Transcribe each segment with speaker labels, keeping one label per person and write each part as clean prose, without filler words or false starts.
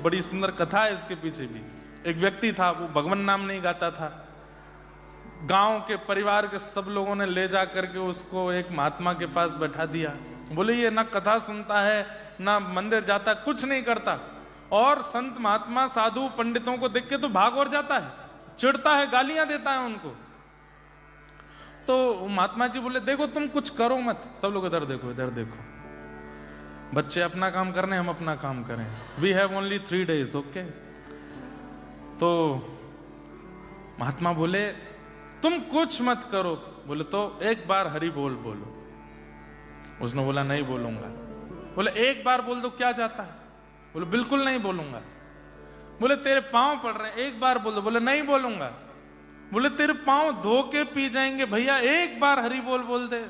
Speaker 1: बड़ी सुंदर कथा है इसके पीछे भी। एक व्यक्ति था, वो भगवान नाम नहीं गाता था। गांव के परिवार के सब लोगों ने ले जा करके उसको एक महात्मा के पास बैठा दिया। बोले ये ना कथा सुनता है, ना मंदिर जाता, कुछ नहीं करता, और संत महात्मा साधु पंडितों को देख के तो भाग और जाता है, चिढ़ता है, गालियां देता है उनको। तो महात्मा जी बोले देखो तुम कुछ करो मत। सब लोग इधर देखो, इधर देखो, बच्चे अपना काम करने, हम अपना काम करें। We have only 3 days, okay. तो महात्मा बोले तुम कुछ मत करो। बोले तो एक बार हरि बोल बोलो। उसने बोला नहीं बोलूंगा। बोले एक बार बोल दो, क्या जाता है? बोले बिल्कुल नहीं बोलूंगा। बोले तेरे पांव पड़ रहे हैं, एक बार बोल दो। बोले नहीं बोलूंगा। बोले तेरे पांव धो के पी जाएंगे भैया, एक बार हरि बोल बोल दे।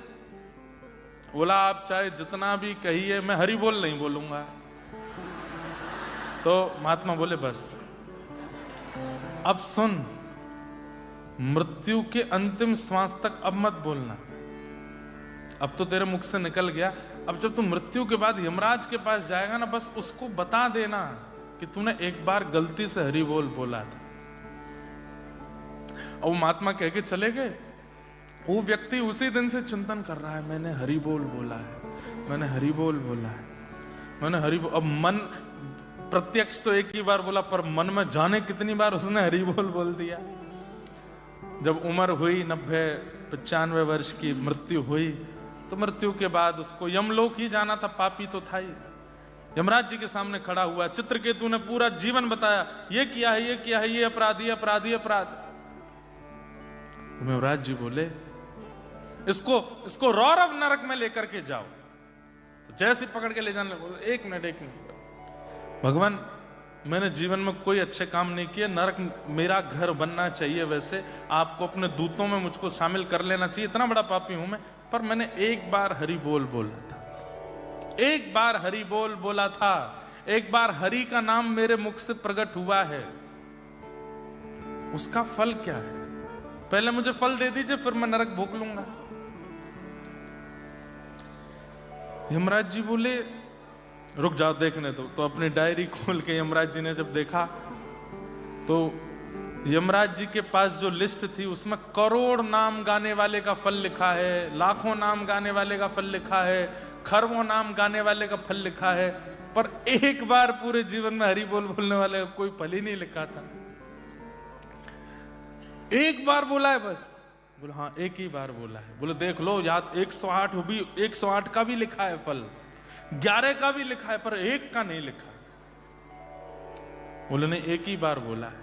Speaker 1: बोला आप चाहे जितना भी कहिए, मैं हरि बोल नहीं बोलूंगा। तो महात्मा बोले बस अब सुन, मृत्यु के अंतिम श्वास तक अब मत बोलना। अब तो तेरे मुख से निकल गया, अब जब तू मृत्यु के बाद यमराज के पास जाएगा ना, बस उसको बता देना कि तूने एक बार गलती से हरि बोल बोला था। और वो महात्मा कह के चले गए। वो व्यक्ति उसी दिन से चिंतन कर रहा है, मैंने हरि बोल बोला है, मैंने हरि बोल बोला है, मैंने हरि बोल। अब मन प्रत्यक्ष तो एक ही बार बोला, पर मन में जाने कितनी बार उसने हरि बोल दिया। जब उम्र हुई 90-95 वर्ष की, मृत्यु हुई, तो मृत्यु के बाद उसको यमलोक ही जाना था, पापी तो था ही। यमराज जी के सामने खड़ा हुआ, चित्रकेतु ने पूरा जीवन बताया, ये किया है, ये किया है, ये अपराध, ये अपराध, ये अपराध। यमराज जी बोले इसको रौरव नरक में लेकर के जाओ। तो जैसे पकड़ के ले जाने लगे, एक मिनट भगवान, मैंने जीवन में कोई अच्छे काम नहीं किए, नरक मेरा घर बनना चाहिए, वैसे आपको अपने दूतों में मुझको शामिल कर लेना चाहिए, इतना बड़ा पापी हूं मैं, पर मैंने एक बार हरि बोल बोला था, एक बार हरि बोल बोला था, एक बार हरि का नाम मेरे मुख से प्रकट हुआ है, उसका फल क्या है? पहले मुझे फल दे दीजिए, फिर मैं नरक भोग लूंगा। यमराज जी बोले रुक जाओ देखने दो। तो अपनी डायरी खोल के यमराज जी ने जब देखा, तो यमराज जी के पास जो लिस्ट थी उसमें करोड़ नाम गाने वाले का फल लिखा है, लाखों नाम गाने वाले का फल लिखा है, खरबों नाम गाने वाले का फल लिखा है, पर एक बार पूरे जीवन में हरि बोल बोलने वाले का कोई फल ही नहीं लिखा था। एक बार बोला है बस। बोले हाँ एक ही बार बोला है। बोले देख लो याद, 108 भी, 108 का भी लिखा है फल, 11 का भी लिखा है, पर एक का नहीं लिखा। बोले नहीं एक ही बार बोला है।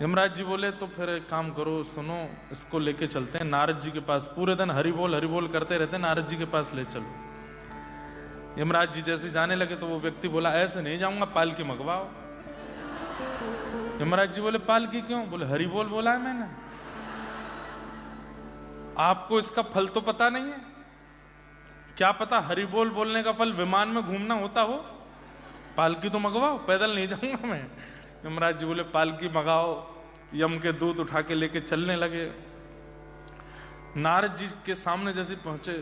Speaker 1: यमराज जी बोले तो फिर एक काम करो, सुनो, इसको लेके चलते हैं नारद जी के पास, पूरे दिन हरि बोल करते रहते हैं, नारद जी के पास ले चलो। यमराज जी जैसे जाने लगे तो वो व्यक्ति बोला ऐसे नहीं जाऊंगा, पालकी मंगवाओ। यमराज जी बोले पालकी क्यों? बोले हरि बोल बोला है मैंने। आपको इसका फल तो पता नहीं है? क्या पता हरि बोल बोलने का फल विमान में घूमना होता हो? पालकी तो मंगवाओ, पैदल नहीं जाऊंगा मैं। यमराज जी बोले पालकी मंगाओ। यम के दूत उठा के लेके चलने लगे। नारद जी के सामने जैसे पहुंचे,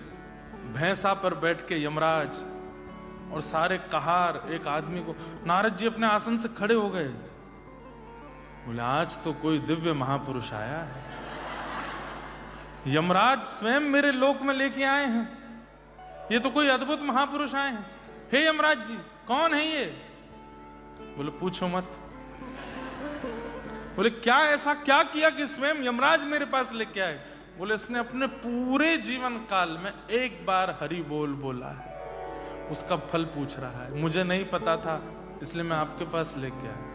Speaker 1: भैंसा पर बैठ के यमराज और सारे कहार एक आदमी को, नारद जी अपने आसन से खड़े हो गए। बोले आज तो कोई दिव्य महापुरुष आया है, यमराज स्वयं मेरे लोक में लेके आए हैं, ये तो कोई अद्भुत महापुरुष आए हैं। हे यमराज जी कौन है ये? बोले पूछो मत। बोले क्या ऐसा क्या किया कि स्वयं यमराज मेरे पास लेके आए? बोले इसने अपने पूरे जीवन काल में एक बार हरि बोल बोला है, उसका फल पूछ रहा है। मुझे नहीं पता था इसलिए मैं आपके पास लेके आया।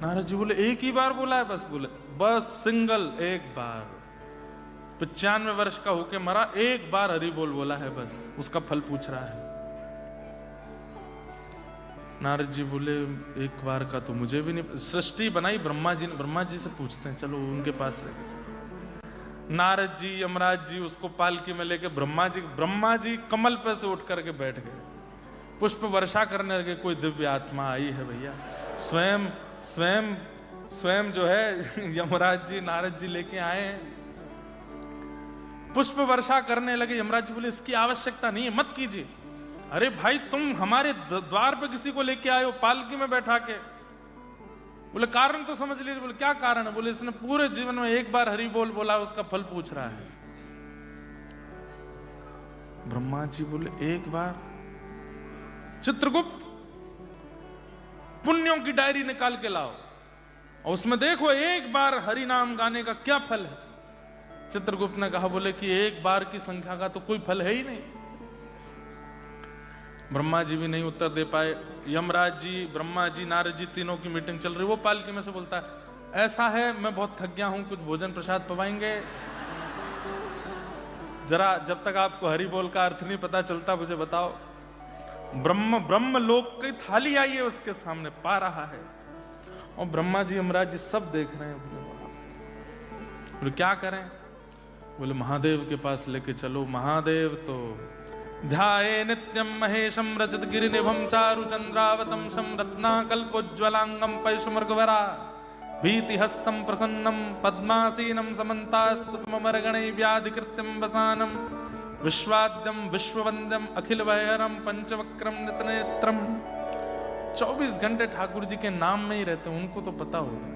Speaker 1: नारद जी बोले एक ही बार बोला है बस? बोले बस सिंगल एक बार, 95 वर्ष का होके मरा, एक बार हरि बोल बोला है बस, उसका फल पूछ रहा है। नारद जी बोले एक बार का तो मुझे भी नहीं, सृष्टि बनाई ब्रह्मा जी ने, ब्रह्मा जी से पूछते हैं, चलो उनके पास लेके चलो। नारद जी यमराज जी उसको पालकी में लेके ब्रह्मा जी कमल पे से उठ करके बैठ गए, पुष्प वर्षा करने लगे। कोई दिव्य आत्मा आई है भैया, स्वयं जो है यमराज जी नारद जी लेके आए हैं, पुष्प वर्षा करने लगे। यमराज जी बोले इसकी आवश्यकता नहीं है, मत कीजिए। अरे भाई तुम हमारे द्वार पे किसी को लेके आए हो पालकी में बैठा के। बोले कारण तो समझ लीजिए। बोले क्या कारण है? बोले इसने पूरे जीवन में एक बार हरि बोल बोला, उसका फल पूछ रहा है। ब्रह्मा जी बोले एक बार? चित्रगुप्त पुण्यों की डायरी निकाल के लाओ और उसमें देखो एक बार हरि नाम गाने का क्या फल है। चित्रगुप्त ने कहा, बोले कि एक बार की संख्या का तो कोई फल है ही नहीं। ब्रह्मा जी भी नहीं उत्तर दे पाए। यमराज जी, ब्रह्मा जी, नारद जी तीनों की मीटिंग चल रही। वो पालकी में से बोलता है, ऐसा है मैं बहुत थक गया हूं, कुछ भोजन प्रसाद पवाएंगे जरा, जब तक आपको हरि बोल का अर्थ नहीं पता चलता मुझे बताओ। ब्रह्म लोक की थाली आई है उसके सामने, पा रहा है और ब्रह्मा जी यमराज जी सब देख रहे हैं। बोले क्या करें? बोले महादेव के पास लेके चलो। महादेव तो ध्याये नित्यम महेशम रजत गिरिनिभम चारु चंद्रावतम शम रत्नाकल्पोज्ज्वलांगम पैशुमर्गवरा भीति हस्तम प्रसन्नम पद्मासीनम समन्तास्तुतमर्गणै व्याधिकृत्यम वसानम विश्वाद्यम विश्ववंद्यम अखिल वैहरम पंचवक्रम नितनेत्रम। 24 घंटे ठाकुर जी के नाम में ही रहते हैं, उनको तो पता होगा।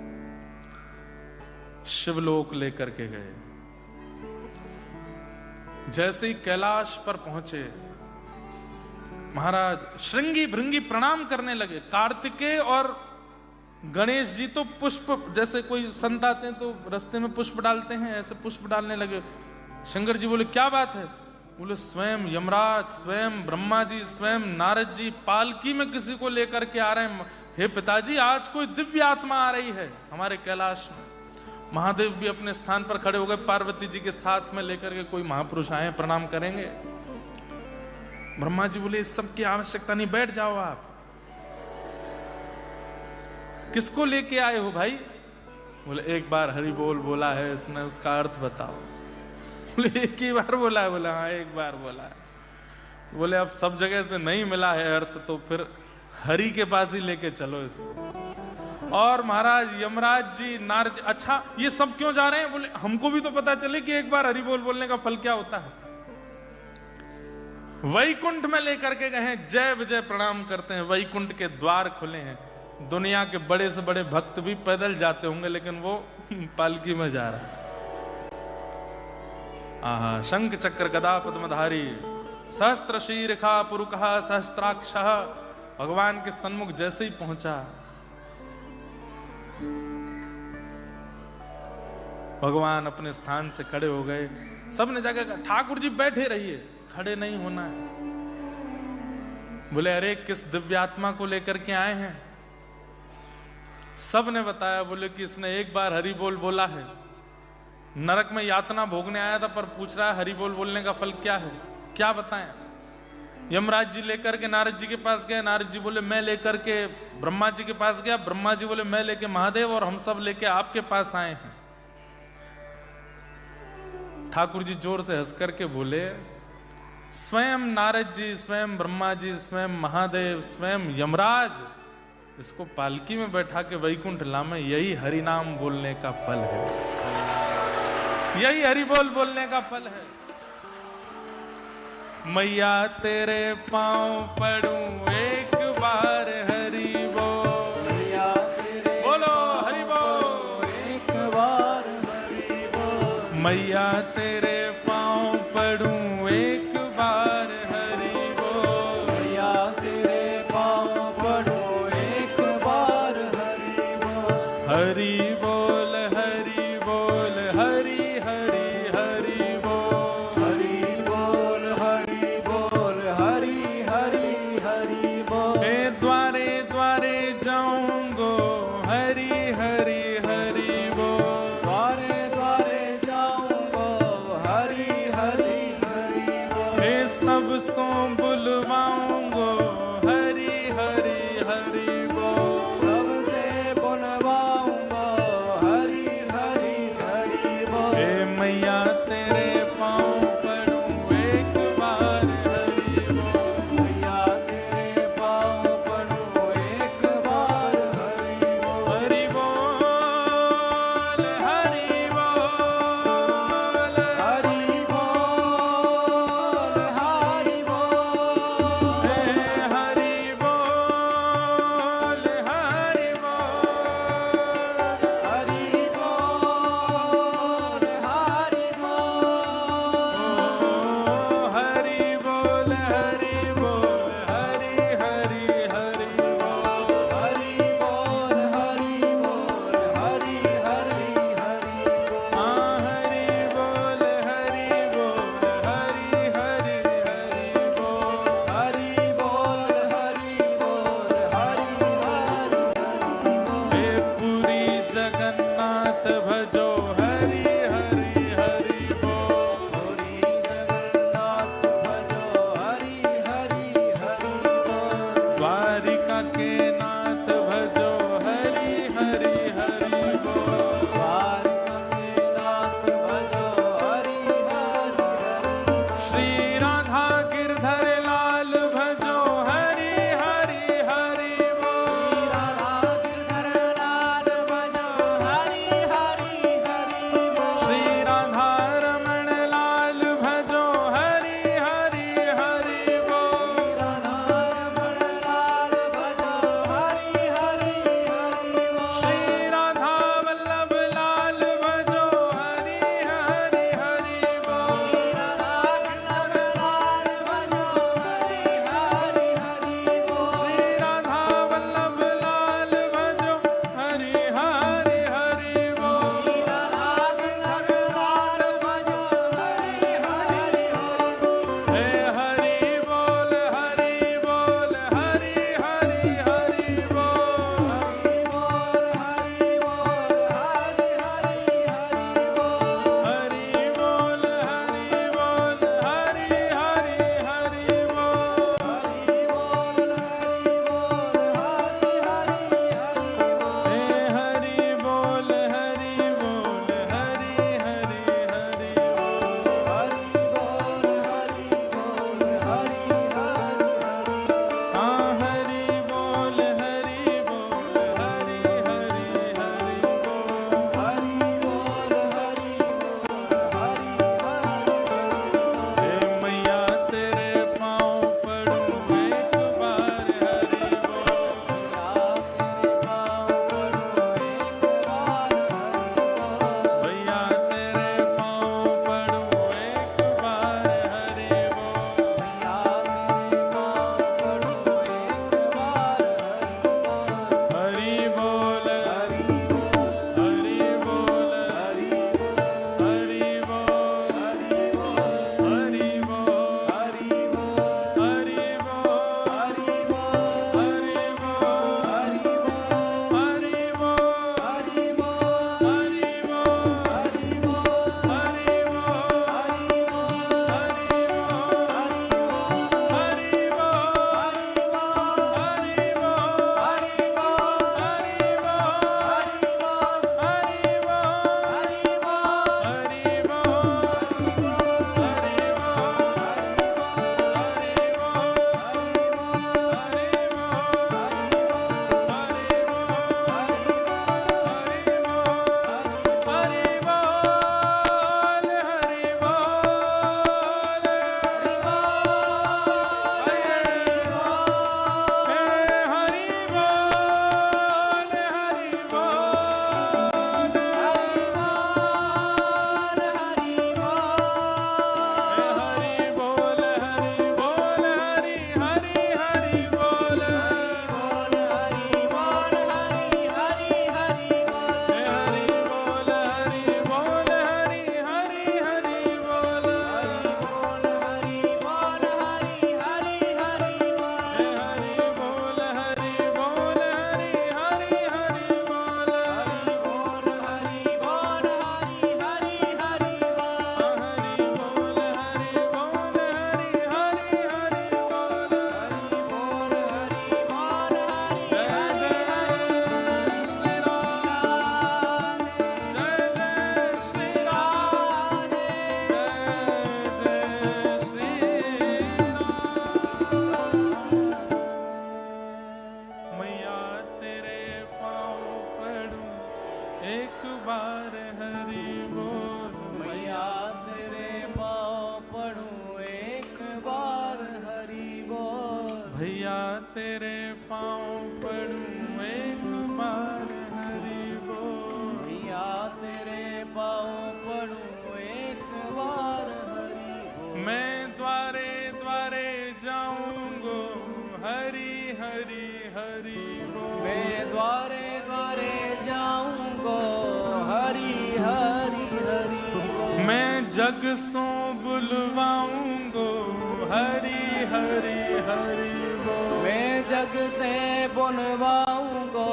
Speaker 1: शिवलोक लेकर के गए। जैसे ही कैलाश पर पहुंचे, महाराज श्रृंगी भृंगी प्रणाम करने लगे। कार्तिकेय और गणेश जी तो पुष्प, जैसे कोई संत आते हैं तो रास्ते में पुष्प डालते हैं, ऐसे पुष्प डालने लगे। शंकर जी बोले क्या बात है? बोले स्वयं यमराज, स्वयं ब्रह्मा जी, स्वयं नारद जी पालकी में किसी को लेकर के आ रहे हैं। हे पिताजी, आज कोई दिव्य आत्मा आ रही है हमारे कैलाश में। महादेव भी अपने स्थान पर खड़े हो गए, पार्वती जी के साथ में लेकर के कोई महापुरुष आए, प्रणाम करेंगे। ब्रह्मा जी बोले इस सब की आवश्यकता नहीं, बैठ जाओ आप। किसको लेके आए हो भाई? बोले एक बार हरि बोल बोला है इसने, उसका अर्थ बताओ। बोले एक ही बार बोला है? बोला हाँ एक बार बोला है। बोले अब सब जगह से नहीं मिला है अर्थ, तो फिर हरि के पास ही लेके चलो इसको। और महाराज यमराज जी, नारद जी, अच्छा ये सब क्यों जा रहे हैं? बोले हमको भी तो पता चले कि एक बार हरि बोल बोलने का फल क्या होता है। वैकुंठ में लेकर के गए, जय विजय प्रणाम करते हैं। वैकुंठ के द्वार खुले हैं। दुनिया के बड़े से बड़े भक्त भी पैदल जाते होंगे, लेकिन वो पालकी में जा रहा है। आहा, शंख चक्र गदा पद्मधारी सहस्त्र शीर्षा पुरुषः सहस्त्राक्षः। भगवान के सन्मुख जैसे ही पहुंचा, भगवान अपने स्थान से खड़े हो गए। सबने जाकर कहा ठाकुर जी बैठे रहिए, खड़े नहीं होना है। बोले अरे किस दिव्यात्मा को लेकर के आए हैं? सब ने बताया। बोले कि इसने एक बार हरि बोल बोला है, नरक में यातना भोगने आया था, पर पूछ रहा है हरि बोल बोलने का फल क्या है, क्या बताएं। यमराज जी लेकर के नारद जी के पास गए। नारद जी बोले मैं लेकर के ब्रह्मा जी के पास गया। ब्रह्मा जी बोले मैं लेके महादेव, और हम सब लेके आपके पास आए हैं। ठाकुर जी जोर से हंस करके बोले स्वयं नारद जी, स्वयं ब्रह्मा जी, स्वयं महादेव, स्वयं यमराज इसको पालकी में बैठा के वैकुंठ लामे, यही हरि नाम बोलने का फल है, यही हरि बोल बोलने का फल है। मैया तेरे पांव पड़ूं एक बार हरि बोल, मैया तेरे बोलो हरि बोल एक बार हरि बोल, मैया तेरे पांव पड़ूं एक बार हरि बोल, मैया तेरे पांव पड़ूं एक बार हरि बोल, हरि बोल हरि बोल हरि हरि हरि बोल, हरि बोल हरि बोल हरि हरि हरि बोल। मैं द्वारे द्वारे जाऊंगो हरि हरि हरि बोल, द्वारे द्वारे जाऊंगो हरि हरि हरि बोल। मैं सब सो बुलवाऊंगो हरि हरि हरि बोल, सबसे बुलवाऊंगो हरि हरि हरि बोल। हे मैया तेरे पांव पड़ूं एक बार हरि बोल, मैया तेरे पांव पड़ूं एक बार हरि बोल, हरि बोल हरि बोल हरि बोल हरि बोल, हे एक बार हरि बोल।
Speaker 2: मैया तेरे पाँव पड़ूं एक बार हरि बोल।
Speaker 1: भैया तेरे पाँव पड़ूं एक बार हरि बोल।
Speaker 2: भैया तेरे पाँव पड़ूं एक बार हरि बोल।
Speaker 1: मैं द्वारे द्वारे जाऊंगो हरि हरि हरि बोल।
Speaker 2: मैं द्वारे द्वारे जाऊंगो हरि हरि हरि बोल।
Speaker 1: मैं जग सो बुलवाऊंगो हरि हरि हरि बोल।
Speaker 2: मैं जग से बुलवाऊंगो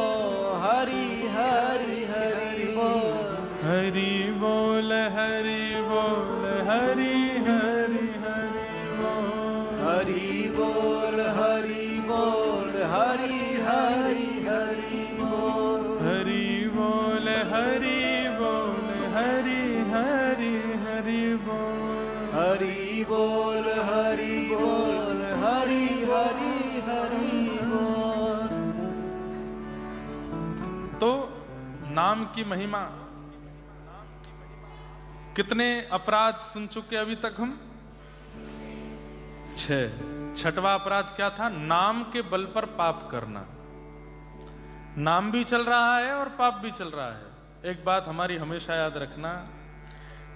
Speaker 2: हरि हरि हरि बोल।
Speaker 1: हरि बोल हरि बोल हरि हरि हरि बोल।
Speaker 2: हरि बोल हरि बोल हरि हरि हरि बोल।
Speaker 1: हरि बोल हरि बोल हरि हरि हरि बोल।
Speaker 2: हरि बोल हरि बोल हरि हरि हरि बोल।
Speaker 1: तो नाम की महिमा, कितने अपराध सुन चुके अभी तक हम? 6। छठवां अपराध क्या था? नाम के बल पर पाप करना। नाम भी चल रहा है और पाप भी चल रहा है। एक बात हमारी हमेशा याद रखना,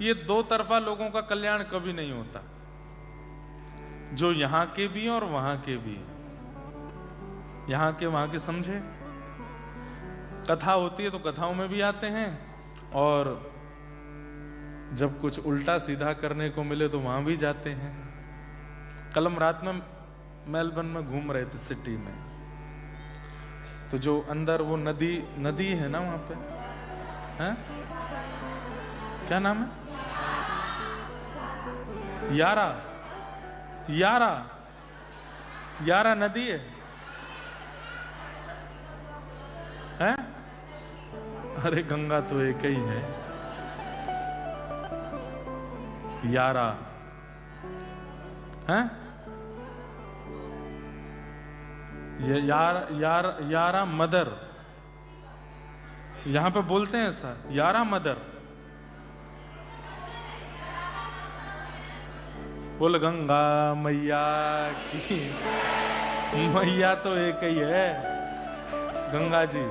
Speaker 1: ये दो तरफा लोगों का कल्याण कभी नहीं होता, जो यहां के भी हैं और वहां के भी हैं। यहां के वहां के समझे। कथा होती है तो कथाओं में भी आते हैं, और जब कुछ उल्टा सीधा करने को मिले तो वहां भी जाते हैं। कल हम रात में मेलबर्न में घूम रहे थे, सिटी में, तो जो अंदर वो नदी है ना, वहां पे है, क्या नाम है? यारा नदी है? अरे गंगा तो एक ही है। यारा है? यारा मदर, यहां पे बोलते हैं ऐसा, यारा मदर। बोल गंगा मैया की। मैया तो एक ही है, गंगा जी।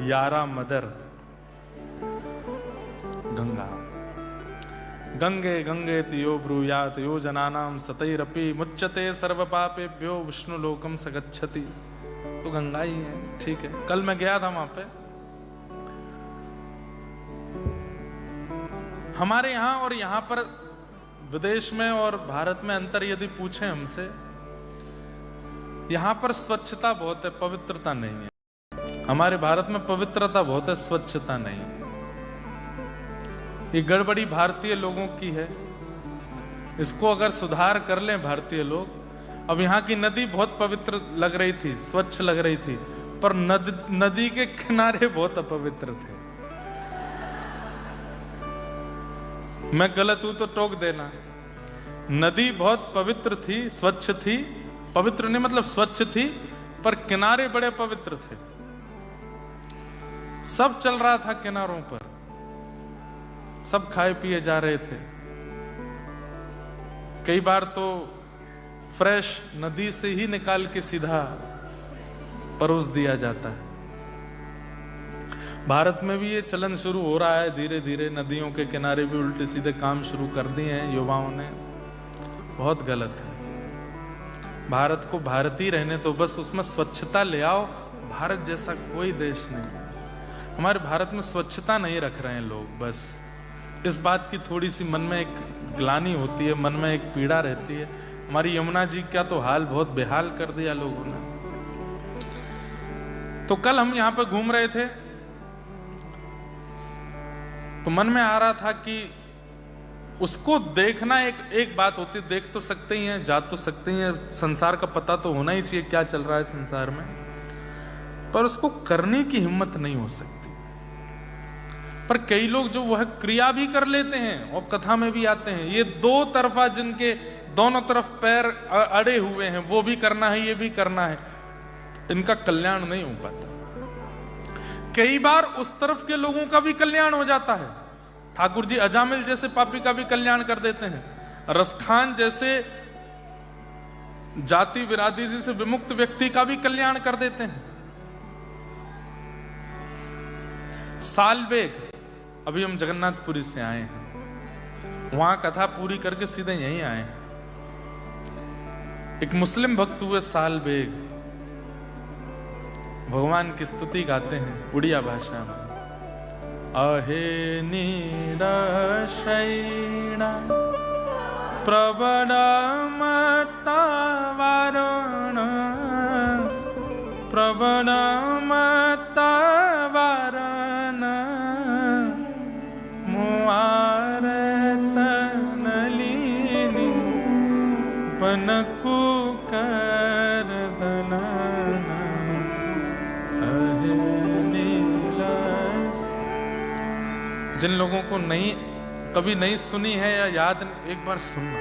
Speaker 1: यारा मदर गंगा। गंगे गंगे यो ब्रूयात यो जनानाम सतैरपि मुच्यते सर्व पापेभ्यो विष्णु लोकम सगच्छति। तो गंगा ही है, ठीक है। कल मैं गया था वहां पे। हमारे यहां और यहां पर, विदेश में और भारत में अंतर यदि पूछे हमसे, यहां पर स्वच्छता बहुत है, पवित्रता नहीं है। हमारे भारत में पवित्रता बहुत है, स्वच्छता नहीं है। ये गड़बड़ी भारतीय लोगों की है। इसको अगर सुधार कर लें भारतीय लोग। अब यहाँ की नदी बहुत पवित्र लग रही थी, स्वच्छ लग रही थी, पर नदी के किनारे बहुत अपवित्र थे। मैं गलत हूं तो टोक देना। नदी बहुत पवित्र थी, स्वच्छ थी, पवित्र नहीं मतलब स्वच्छ थी, पर किनारे बड़े पवित्र थे। सब चल रहा था किनारों पर, सब खाए पिए जा रहे थे। कई बार तो फ्रेश नदी से ही निकाल के सीधा परोस दिया जाता है। भारत में भी ये चलन शुरू हो रहा है धीरे धीरे। नदियों के किनारे भी उल्टे सीधे काम शुरू कर दिए हैं युवाओं ने। बहुत गलत है। भारत को भारत ही रहने तो बस, उसमें स्वच्छता ले आओ। भारत जैसा कोई देश नहीं। हमारे भारत में स्वच्छता नहीं रख रहे हैं लोग। बस इस बात की थोड़ी सी मन में एक ग्लानि होती है, मन में एक पीड़ा रहती है। हमारी यमुना जी का तो हाल बहुत बेहाल कर दिया लोगों ने। तो कल हम यहां पे घूम रहे थे, तो मन में आ रहा था कि उसको देखना एक बात होती है। देख तो सकते ही हैं, जा तो सकते ही हैं, संसार का पता तो होना ही चाहिए क्या चल रहा है संसार में, पर उसको करने की हिम्मत नहीं हो सकती। पर कई लोग जो वह क्रिया भी कर लेते हैं और कथा में भी आते हैं। ये दो तरफा, जिनके दोनों तरफ पैर अड़े हुए हैं, वो भी करना है, ये भी करना है, इनका कल्याण नहीं हो पाता। कई बार उस तरफ के लोगों का भी कल्याण हो जाता है। ठाकुर जी अजामिल जैसे पापी का भी कल्याण कर देते हैं, रसखान जैसे जाति बिरादरी से विमुक्त व्यक्ति का भी कल्याण कर देते हैं। साल बेग, अभी हम जगन्नाथपुरी से आए हैं, वहां कथा पूरी करके सीधे यहीं आए हैं। एक मुस्लिम भक्त हुए साल बेग, भगवान की स्तुति गाते हैं उड़िया भाषा में। अहे नीरशैणा प्रबलमतवारण प्रबलमतवारण मुआरतनलिनी पनको करदना अहे नीलश। जिन लोगों को कभी नहीं सुनी है या याद नहीं, एक बार सुनना।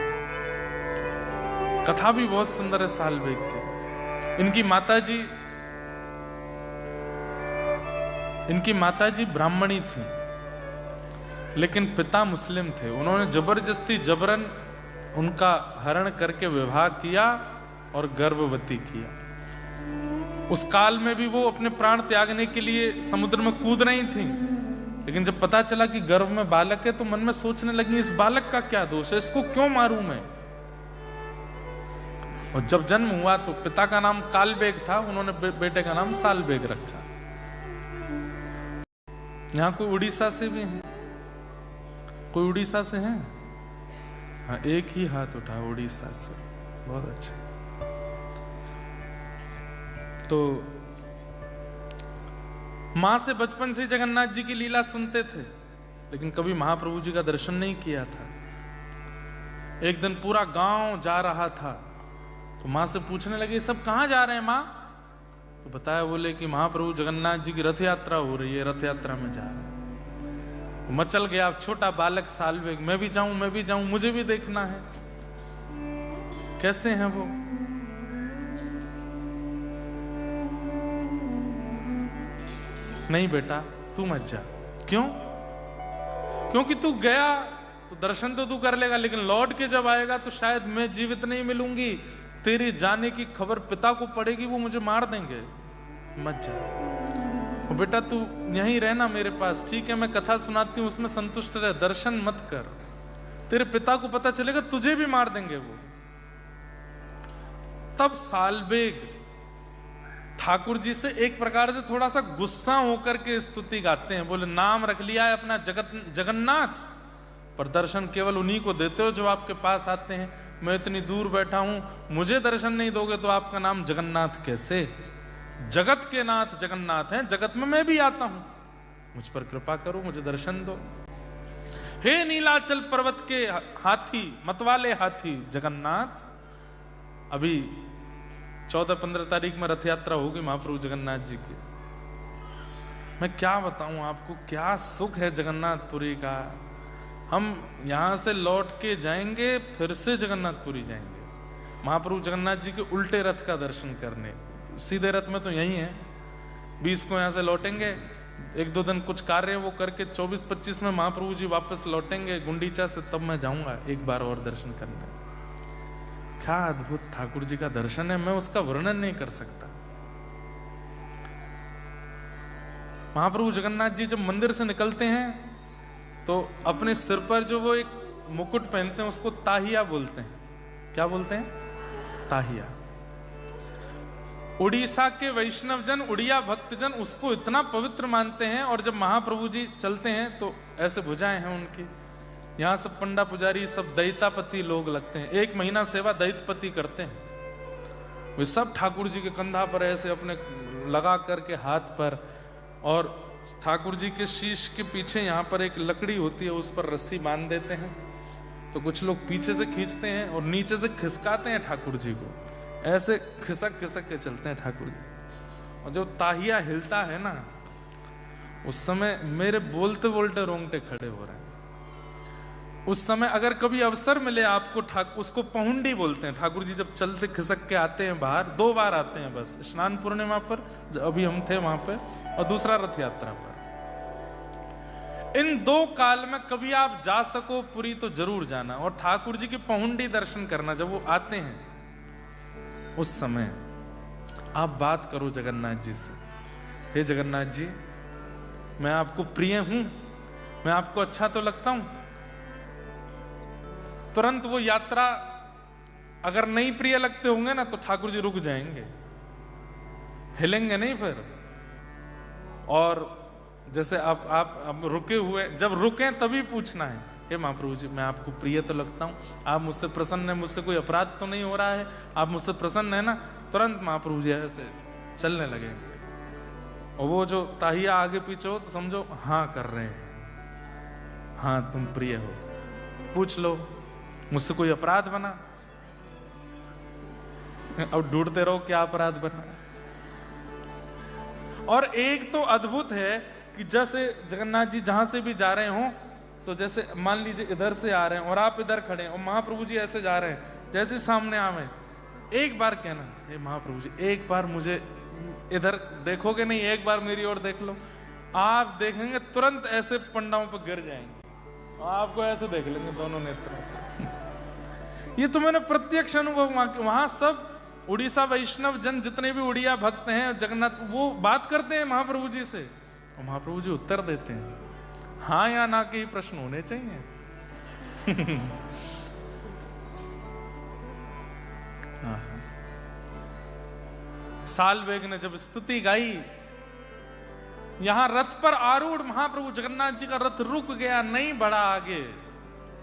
Speaker 1: कथा भी बहुत सुंदर है साल बेग की। इनकी माताजी ब्राह्मणी थी, लेकिन पिता मुस्लिम थे। उन्होंने जबरदस्ती जबरन उनका हरण करके विवाह किया और गर्भवती किया। उस काल में भी वो अपने प्राण त्यागने के लिए समुद्र में कूद रही थी, लेकिन जब पता चला कि गर्भ में बालक है तो मन में सोचने लगी इस बालक का क्या दोष है, इसको क्यों मारूं मैं। और जब जन्म हुआ तो पिता का नाम कालबेग था, उन्होंने बेटे का नाम सालबेग रखा। यहां कोई उड़ीसा से भी है? कोई उड़ीसा से है? हाँ, एक ही हाथ उठा उड़ीसा से, बहुत अच्छा। तो मां से बचपन से जगन्नाथ जी की लीला सुनते थे, लेकिन कभी महाप्रभु जी का दर्शन नहीं किया था। एक दिन पूरा गांव जा रहा था, तो मां से पूछने लगे सब कहां जा रहे हैं मां? तो बताया, बोले कि महाप्रभु जगन्नाथ जी की रथ यात्रा हो रही है, रथ यात्रा में जा रहे हैं। तो मचल गया छोटा बालक सालबेग, मैं भी जाऊं, मुझे भी देखना है कैसे हैं वो। नहीं बेटा तू मत जा। क्यों? क्योंकि तू गया तो दर्शन तो तू कर लेगा, लेकिन लौट के जब आएगा तो शायद मैं जीवित नहीं मिलूंगी, तेरे जाने की खबर पिता को पड़ेगी, वो मुझे मार देंगे, मत जा। और बेटा तू यहीं रहना मेरे पास, ठीक है, मैं कथा सुनाती हूं उसमें संतुष्ट रह, दर्शन मत कर, तेरे पिता को पता चलेगा तुझे भी मार देंगे वो। तब सालबेग ठाकुर जी से एक प्रकार से थोड़ा सा गुस्सा होकर के स्तुति गाते हैं। बोले नाम रख लिया है अपना जगन्नाथ, पर दर्शन केवल उन्हीं को देते हो जो आपके पास आते हैं। मैं इतनी दूर बैठा हूं, मुझे दर्शन नहीं दोगे तो आपका नाम जगन्नाथ कैसे? जगत के नाथ जगन्नाथ हैं, जगत में मैं भी आता हूं, मुझ पर कृपा करो, मुझे दर्शन दो। हे नीलाचल पर्वत के हाथी, मतवाले हाथी जगन्नाथ, अभी 14-15 तारीख में रथ यात्रा होगी महाप्रभु जगन्नाथ जी की। मैं क्या बताऊं आपको, क्या सुख है जगन्नाथपुरी का। हम यहां से लौट के जाएंगे, फिर से जगन्नाथपुरी जाएंगे महाप्रभु जगन्नाथ जी के उल्टे रथ का दर्शन करने। सीधे रथ में तो यही है, 20 को यहां से लौटेंगे, 1-2 दिन कुछ कार्य वो करके 24-25 में महाप्रभु जी वापस लौटेंगे गुंडीचा से, तब मैं जाऊंगा एक बार और दर्शन करने। क्या अद्भुत ठाकुर जी का दर्शन है, मैं उसका वर्णन नहीं कर सकता। महाप्रभु जगन्नाथ जी जब मंदिर से निकलते हैं तो अपने सिर पर जो वो एक मुकुट पहनते हैं उसको ताहिया बोलते हैं। क्या बोलते हैं? ताहिया। उड़ीसा के वैष्णव जन, उड़िया भक्तजन उसको इतना पवित्र मानते हैं, और जब महाप्रभु जी चलते हैं तो ऐसे भुजाएं हैं उनकी। यहाँ सब पंडा पुजारी सब दैतापति लोग लगते हैं, 1 महीना सेवा दैतपति करते हैं। वे सब ठाकुर जी के कंधा पर ऐसे अपने लगा करके हाथ पर, और ठाकुर जी के शीश के पीछे यहाँ पर एक लकड़ी होती है, उस पर रस्सी बांध देते हैं। तो कुछ लोग पीछे से खींचते हैं और नीचे से खिसकाते हैं ठाकुर जी को, ऐसे खिसक खिसक के चलते हैं ठाकुर जी। और जो ताहिया हिलता है ना, उस समय मेरे बोलते बोलते रोंगटे खड़े हो रहे हैं। उस समय अगर कभी अवसर मिले आपको, उसको पहुंडी बोलते हैं, ठाकुर जी जब चलते खिसक के आते हैं बाहर, 2 बार आते हैं बस, स्नान पूर्णिमा पर अभी हम थे वहां पे, और दूसरा रथ यात्रा पर। इन 2 काल में कभी आप जा सको पुरी तो जरूर जाना, और ठाकुर जी की पहुंडी दर्शन करना। जब वो आते हैं उस समय आप बात करो जगन्नाथ जी से, हे जगन्नाथ जी, मैं आपको प्रिय हूं, मैं आपको अच्छा तो लगता हूं। तुरंत वो यात्रा अगर नहीं प्रिय लगते होंगे ना, तो ठाकुर जी रुक जाएंगे, हिलेंगे नहीं फिर। और जैसे आप रुके हुए, जब रुके तभी पूछना है, हे महाप्रभु जी, मैं आपको प्रिय तो लगता हूं, आप मुझसे प्रसन्न है, मुझसे कोई अपराध तो नहीं हो रहा है, आप मुझसे प्रसन्न है ना। तुरंत महाप्रभु जी ऐसे चलने लगेंगे, और वो जो ताहिया आगे पीछे हो तो समझो हाँ कर रहे हैं, हाँ तुम प्रिय हो, पूछ लो मुझसे कोई अपराध बना। अब ढूंढते रहो क्या अपराध बना। और एक तो अद्भुत है कि जैसे जगन्नाथ जी जहां से भी जा रहे हो, तो जैसे मान लीजिए इधर से आ रहे हैं और आप इधर खड़े हैं, और महाप्रभु जी ऐसे जा रहे हैं, जैसे सामने आवे, एक बार कहना, हे महाप्रभु जी एक बार मुझे इधर देखोगे नहीं, एक बार मेरी ओर देख लो। आप देखेंगे तुरंत ऐसे पंडाओं पर गिर जाएंगे, और आपको ऐसे देख लेंगे दोनों नेत्रों से। ये तो मैंने प्रत्यक्ष अनुभव, वहां सब उड़ीसा वैष्णव जन जितने भी उड़िया भक्त हैं जगन्नाथ, वो बात करते हैं महाप्रभु जी से, और महाप्रभु जी उत्तर देते हैं, हाँ या ना के ही प्रश्न होने चाहिए। साल बेग ने जब स्तुति गाई, यहां रथ पर आरूढ़ महाप्रभु जगन्नाथ जी का रथ रुक गया, नहीं बढ़ा आगे।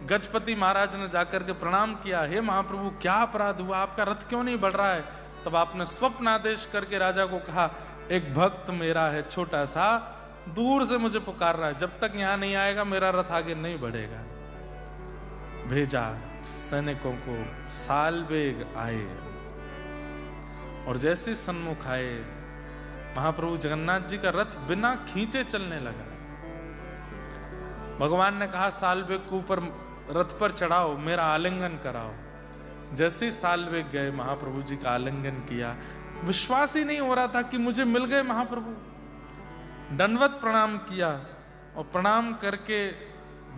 Speaker 1: गजपति महाराज ने जाकर के प्रणाम किया, हे महाप्रभु क्या अपराध हुआ, आपका रथ क्यों नहीं बढ़ रहा है। तब आपने स्वप्न आदेश करके राजा को कहा, एक भक्त मेरा है छोटा सा, दूर से मुझे पुकार रहा है, जब तक यहां नहीं आएगा मेरा रथ आगे नहीं बढ़ेगा। भेजा सैनिकों को, साल बेग आए, और जैसे सन्मुख आए, महाप्रभु जगन्नाथ जी का रथ बिना खींचे चलने लगा। भगवान ने कहा, साल बेग को ऊपर रथ पर चढ़ाओ, मेरा आलिंगन कराओ। जैसे ही साल बेग गए, महाप्रभु जी का आलिंगन किया। विश्वास ही नहीं हो रहा था कि मुझे मिल गए महाप्रभु। दंडवत प्रणाम किया, और प्रणाम करके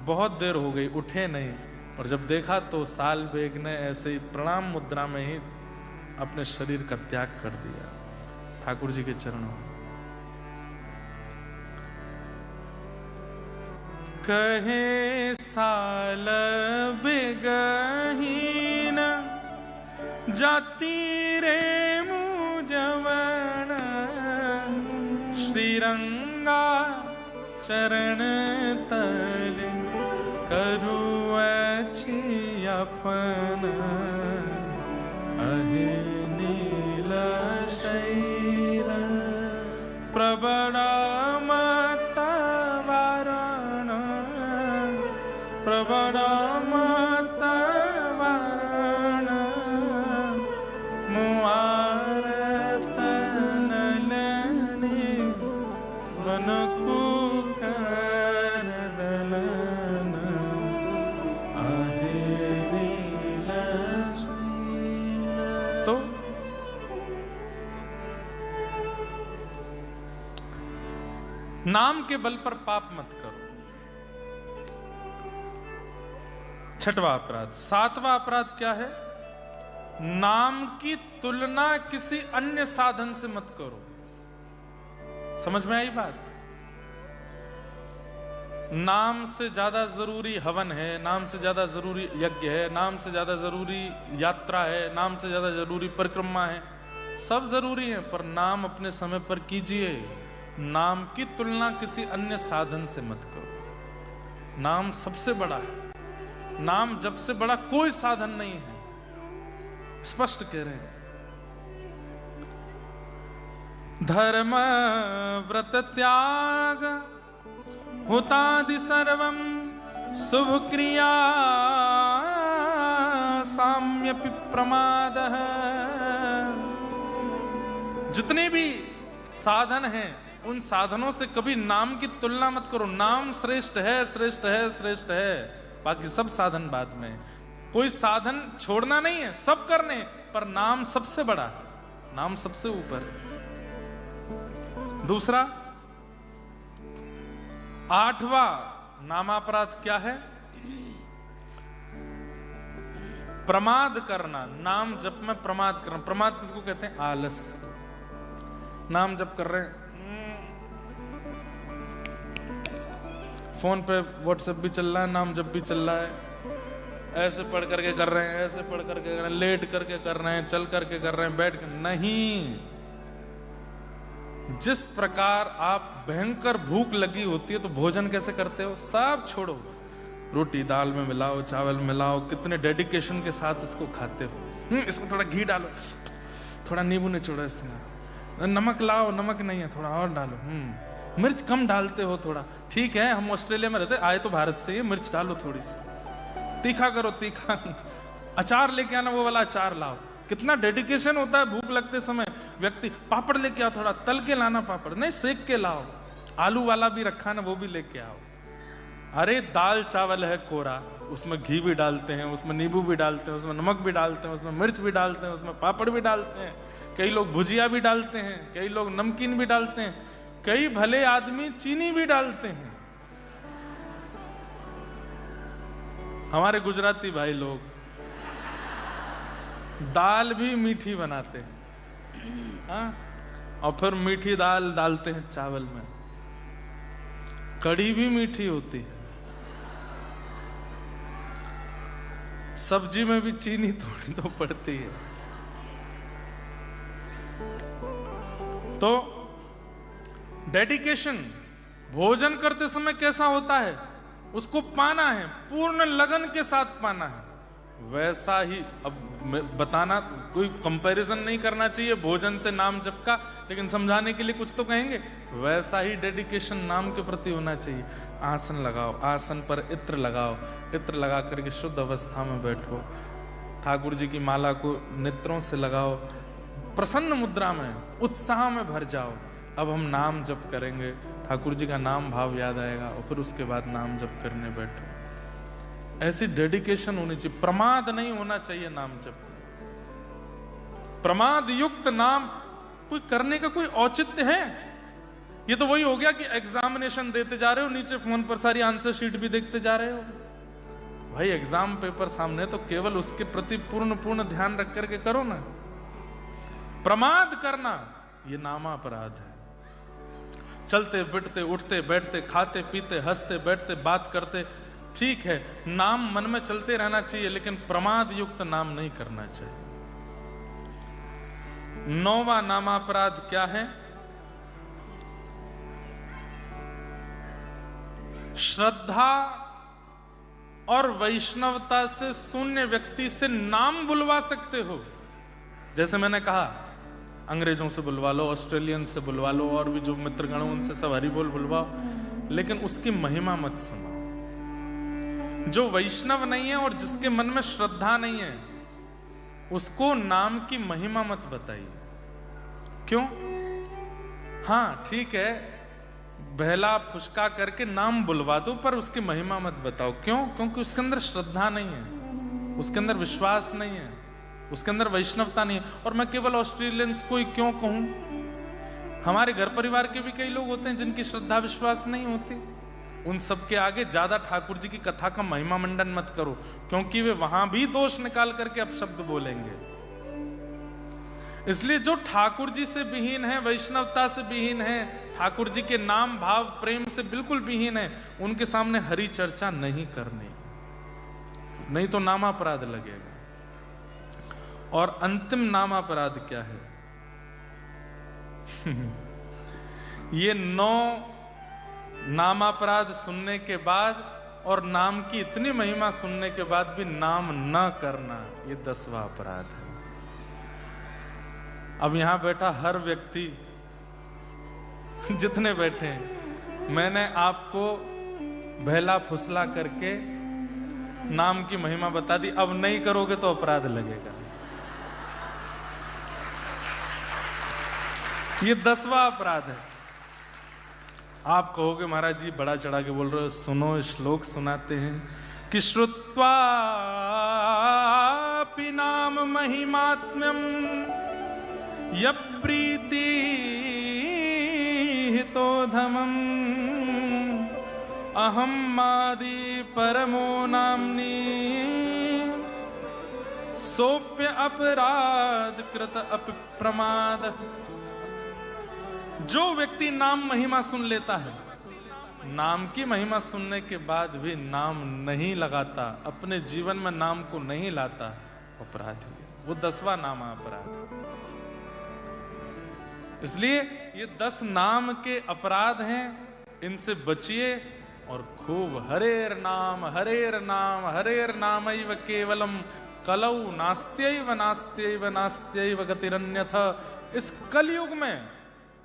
Speaker 1: बहुत देर हो गई, उठे नहीं, और जब देखा तो साल बेग ने ऐसे ही प्रणाम मुद्रा में ही अपने शरीर का त्याग कर दिया ठाकुर जी के चरणों में। कहे साल बेगहीन जाती रे मुझवन, श्रीरंगा चरण तल करुअछि अपन, अहे नील शैल प्रबल मत वारण, प्रबल मत वारण, मुआरत नलनि वन कुकर दलन, आहे नील शैल। तो नाम के बल पर पाप मत करो, छठवां अपराध। सातवां अपराध क्या है? नाम की तुलना किसी अन्य साधन से मत करो। समझ में आई बात? नाम से ज्यादा जरूरी हवन है, नाम से ज्यादा जरूरी यज्ञ है, नाम से ज्यादा जरूरी यात्रा है, नाम से ज्यादा जरूरी परिक्रमा है, सब जरूरी है, पर नाम अपने समय पर कीजिए। नाम की तुलना किसी अन्य साधन से मत करो। नाम सबसे बड़ा है, नाम जब से बड़ा कोई साधन नहीं है, स्पष्ट कह रहे हैं। धर्म व्रत त्याग हुतादि सर्वम शुभ क्रिया साम्यपि प्रमादः। जितने भी साधन हैं उन साधनों से कभी नाम की तुलना मत करो। नाम श्रेष्ठ है, श्रेष्ठ है, श्रेष्ठ है, बाकी सब साधन बाद में। कोई साधन छोड़ना नहीं है, सब करने, पर नाम सबसे बड़ा, नाम सबसे ऊपर। दूसरा, 8वां नामापराध क्या है? प्रमाद करना। नाम जप में प्रमाद करना। प्रमाद किसको कहते हैं? आलस्य। नाम जप कर रहे हैं, फोन पे व्हाट्सएप भी चल रहा है, नाम जप भी चल रहा है, ऐसे पढ़ करके कर रहे हैं, ऐसे पढ़ करके कर रहे हैं, लेट करके कर रहे हैं, चल करके कर रहे हैं, बैठ कर नहीं। जिस प्रकार आप भयंकर भूख लगी होती है तो भोजन कैसे करते हो? सब छोड़ो, रोटी दाल में मिलाओ, चावल मिलाओ, कितने डेडिकेशन के साथ उसको खाते हो। इसमें थोड़ा घी डालो, थोड़ा नींबू निचोड़ो, इसमें नमक लाओ, नमक नहीं है थोड़ा और डालो, मिर्च कम डालते हो थोड़ा, ठीक है हम ऑस्ट्रेलिया में रहते, आए तो भारत से ही, मिर्च डालो थोड़ी सी, तीखा करो, तीखा। अचार लेके आना, वो वाला अचार लाओ। कितना डेडिकेशन होता है भूख लगते समय। व्यक्ति पापड़ लेके आओ, थोड़ा तल के लाना पापड़, नहीं सेक के लाओ, आलू वाला भी रखा ना वो भी लेके आओ। अरे दाल चावल है कोरा, उसमें घी भी डालते हैं, उसमें नींबू भी डालते हैं, उसमें नमक भी डालते हैं, उसमें मिर्च भी डालते हैं, उसमें पापड़ भी डालते हैं, कई लोग भुजिया भी डालते हैं, कई लोग नमकीन भी डालते हैं, कई भले आदमी चीनी भी डालते हैं। हमारे गुजराती भाई लोग दाल भी मीठी बनाते हैं, हाँ? और फिर मीठी दाल डालते हैं चावल में। कढ़ी भी मीठी होती है, सब्जी में भी चीनी थोड़ी तो पड़ती है। तो डेडिकेशन भोजन करते समय कैसा होता है, उसको पाना है, पूर्ण लगन के साथ पाना है। वैसा ही, अब बताना, कोई कंपैरिजन नहीं करना चाहिए भोजन से नाम जप का, लेकिन समझाने के लिए कुछ तो कहेंगे। वैसा ही डेडिकेशन नाम के प्रति होना चाहिए। आसन लगाओ, आसन पर इत्र लगाओ, इत्र लगा करके शुद्ध अवस्था में बैठो, ठाकुर जी की माला को नेत्रों से लगाओ, प्रसन्न मुद्रा में, उत्साह में भर जाओ। अब हम नाम जप करेंगे, ठाकुर जी का नाम भाव याद आएगा और फिर उसके बाद नाम जप करने बैठो। ऐसी डेडिकेशन होनी चाहिए, प्रमाद नहीं होना चाहिए नाम जप। प्रमाद युक्त नाम कोई करने का कोई औचित्य है? ये तो वही हो गया कि एग्जामिनेशन देते जा रहे हो, नीचे फोन पर सारी आंसर शीट भी देखते जा रहे हो। भाई एग्जाम पेपर सामने, तो केवल उसके प्रति पूर्ण ध्यान रख करके करो ना। प्रमाद करना ये नामापराध है। चलते फिरते, उठते बैठते, खाते पीते, हंसते बैठते, बात करते, ठीक है नाम मन में चलते रहना चाहिए, लेकिन प्रमाद युक्त नाम नहीं करना चाहिए। 9वां नामापराध क्या है? श्रद्धा और वैष्णवता से शून्य व्यक्ति से नाम बुलवा सकते हो। जैसे मैंने कहा, अंग्रेजों से बुलवा लो, ऑस्ट्रेलियन से बुलवा लो, और भी जो मित्रगण उनसे सब हरि बोल बुलवाओ, लेकिन उसकी महिमा मत सुनो। जो वैष्णव नहीं है और जिसके मन में श्रद्धा नहीं है, उसको नाम की महिमा मत बताइए। क्यों? हाँ ठीक है, बहला फुसका करके नाम बुलवा दो, पर उसकी महिमा मत बताओ। क्यों? क्योंकि उसके अंदर श्रद्धा नहीं है, उसके अंदर विश्वास नहीं है, उसके अंदर वैष्णवता नहीं है। और मैं केवल ऑस्ट्रेलियंस को ही क्यों कहूं, हमारे घर परिवार के भी कई लोग होते हैं जिनकी श्रद्धा विश्वास नहीं होती। उन सब के आगे ज्यादा ठाकुर जी की कथा का महिमा मंडन मत करो, क्योंकि वे वहां भी दोष निकाल करके अपशब्द बोलेंगे। इसलिए जो ठाकुर जी से विहीन है, वैष्णवता से विहीन है, ठाकुर जी के नाम भाव प्रेम से बिल्कुल विहीन है, उनके सामने हरि चर्चा नहीं करनी, नहीं तो नामापराध लगेगा। और अंतिम नामापराध क्या है? ये 9 नामापराध सुनने के बाद और नाम की इतनी महिमा सुनने के बाद भी नाम न करना, ये 10वां अपराध है। अब यहां बैठा हर व्यक्ति, जितने बैठे हैं, मैंने आपको बहला फुसला करके नाम की महिमा बता दी। अब नहीं करोगे तो अपराध लगेगा। ये 10वां अपराध है। आप कहोगे महाराज जी बड़ा चढ़ा के बोल रहे हो, सुनो श्लोक सुनाते हैं, कि श्रुत्वापि नाम महिमात्म्यम यप्रीति हितोधमम् अहम मादि परमो नाम्नि सोप्य अपराध कृत अप्रमाद। जो व्यक्ति नाम महिमा सुन लेता है, नाम की महिमा सुनने के बाद भी नाम नहीं लगाता, अपने जीवन में नाम को नहीं लाता, अपराधी है। वो 10वां नाम अपराध। इसलिए ये 10 नाम के अपराध हैं, इनसे बचिए और खूब हरेर नाम हरेर नामैव केवलम कलौ नास्त्यैव नास्त्यैव नास्त्यैव गतिरन्यथा। इस कलयुग में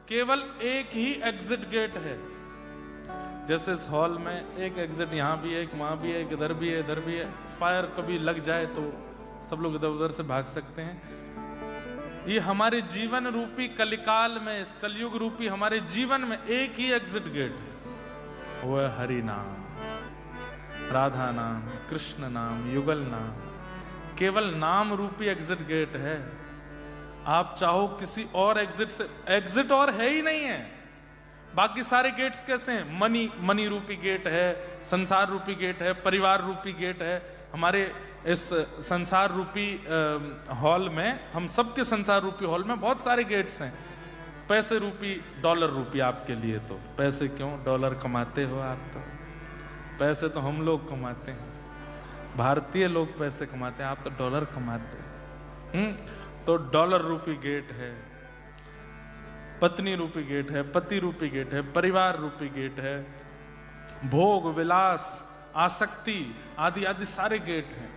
Speaker 1: केवल एक ही एग्जिट गेट है। जैसे इस हॉल में एक एग्जिट यहाँ भी है, एक वहां भी है, एक इधर भी है, इधर भी है। फायर कभी लग जाए तो सब लोग इधर उधर से भाग सकते हैं। ये हमारे जीवन रूपी कलिकाल में, इस कलयुग रूपी हमारे जीवन में एक ही एग्जिट गेट है, वो है हरि नाम, राधा नाम, कृष्ण नाम, युगल नाम। केवल नाम रूपी एग्जिट गेट है। आप चाहो किसी और एग्जिट से, एग्जिट और है ही नहीं है। बाकी सारे गेट्स कैसे हैं? मनी रूपी गेट है, संसार रूपी गेट है, परिवार रूपी गेट है। हमारे इस संसार रूपी हॉल में, हम सबके संसार रूपी हॉल में बहुत सारे गेट्स हैं। पैसे रूपी, डॉलर रूपी आपके लिए तो पैसे क्यों, डॉलर कमाते हो आप तो। पैसे तो हम लोग कमाते हैं, भारतीय लोग पैसे कमाते हैं, आप तो डॉलर कमाते हैं। तो डॉलर रूपी गेट है, पत्नी रूपी गेट है, पति रूपी गेट है, परिवार रूपी गेट है, भोग विलास आसक्ति आदि आदि सारे गेट हैं।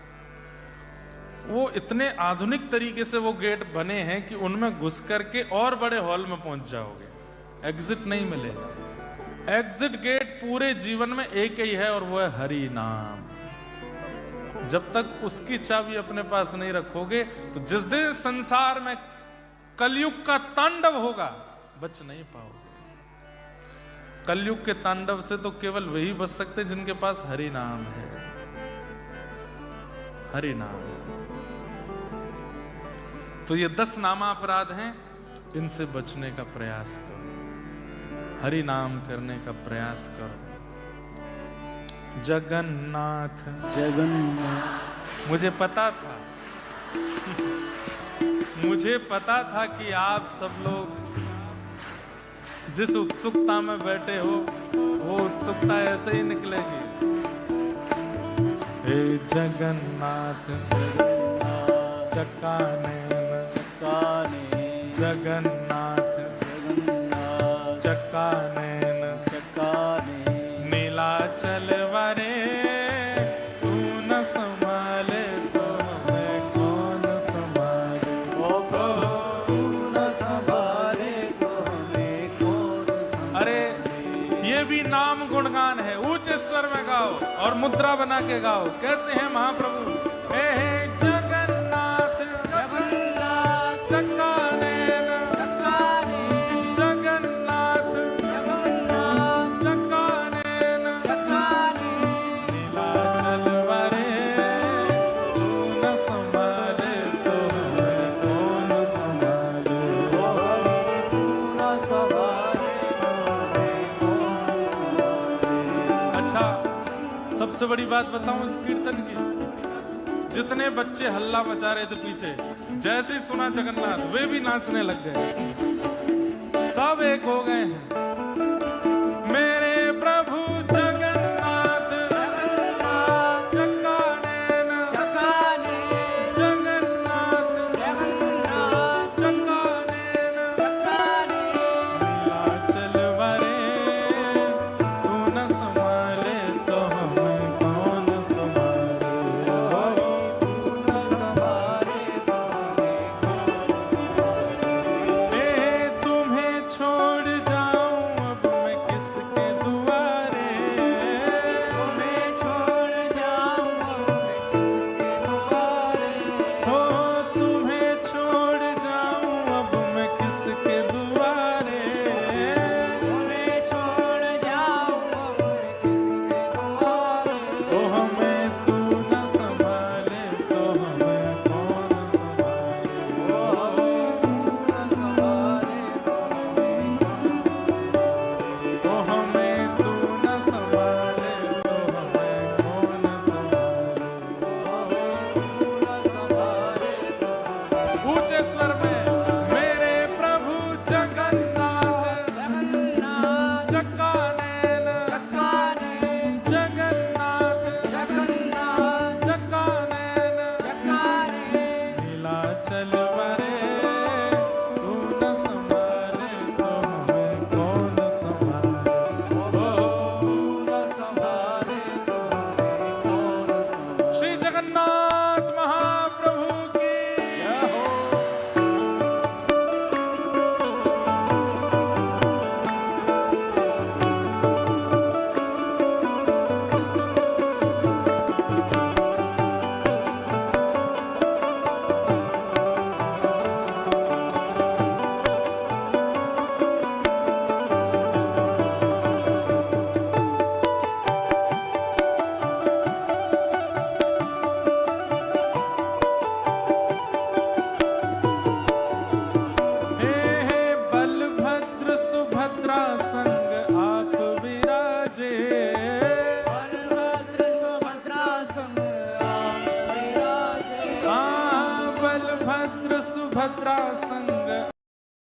Speaker 1: वो इतने आधुनिक तरीके से वो गेट बने हैं कि उनमें घुस करके और बड़े हॉल में पहुंच जाओगे, एग्जिट नहीं मिलेगा। एग्जिट गेट पूरे जीवन में एक ही है और वो है हरि नाम। जब तक उसकी चाबी अपने पास नहीं रखोगे तो जिस दिन संसार में कलयुग का तांडव होगा, बच नहीं पाओगे। कलयुग के तांडव से तो केवल वही बच सकते जिनके पास हरि नाम है। हरि नाम। तो ये 10 नामा अपराध हैं, इनसे बचने का प्रयास करो, हरि नाम करने का प्रयास करो। जगन्नाथ जगन्नाथ। मुझे पता था कि आप सब लोग जिस उत्सुकता में बैठे हो वो उत्सुकता ऐसे ही निकलेगी। हे जगन्नाथ चक्कानैन जगन्नाथ चक्कानैन नीलाचल वरे तू न संभाले तो मैं कौन संभाले।
Speaker 2: तू न संभाले तो मैं कौन संभाले।
Speaker 1: अरे ये भी नाम गुणगान है, उच्च स्वर में गाओ और मुद्रा बना के गाओ। कैसे हैं महाप्रभु? हे जगन्नाथ जगन्नाथ चक्कानैन जगन्नाथ जगन्नाथ चक्कानैन नीलाचल वरे तू न संभाले तो मैं कौन संभाले।
Speaker 2: तू न संभाले तो मैं कौन संभाले।
Speaker 1: अच्छा, सबसे बड़ी बात बताऊं इस कीर्तन की, जितने बच्चे हल्ला मचा रहे थे पीछे, जैसे ही सुना जगन्नाथ वे भी नाचने लग गए, सब एक हो गए हैं। मेरे प्रभु जगन्नाथ चक्कानैन जगन्नाथ चक्कानैन नीलाचल वरे तू न संभाले तो हमें कौन संभाले। तुम्हें छोड़ जाऊं बलभद्र सुभद्रा संग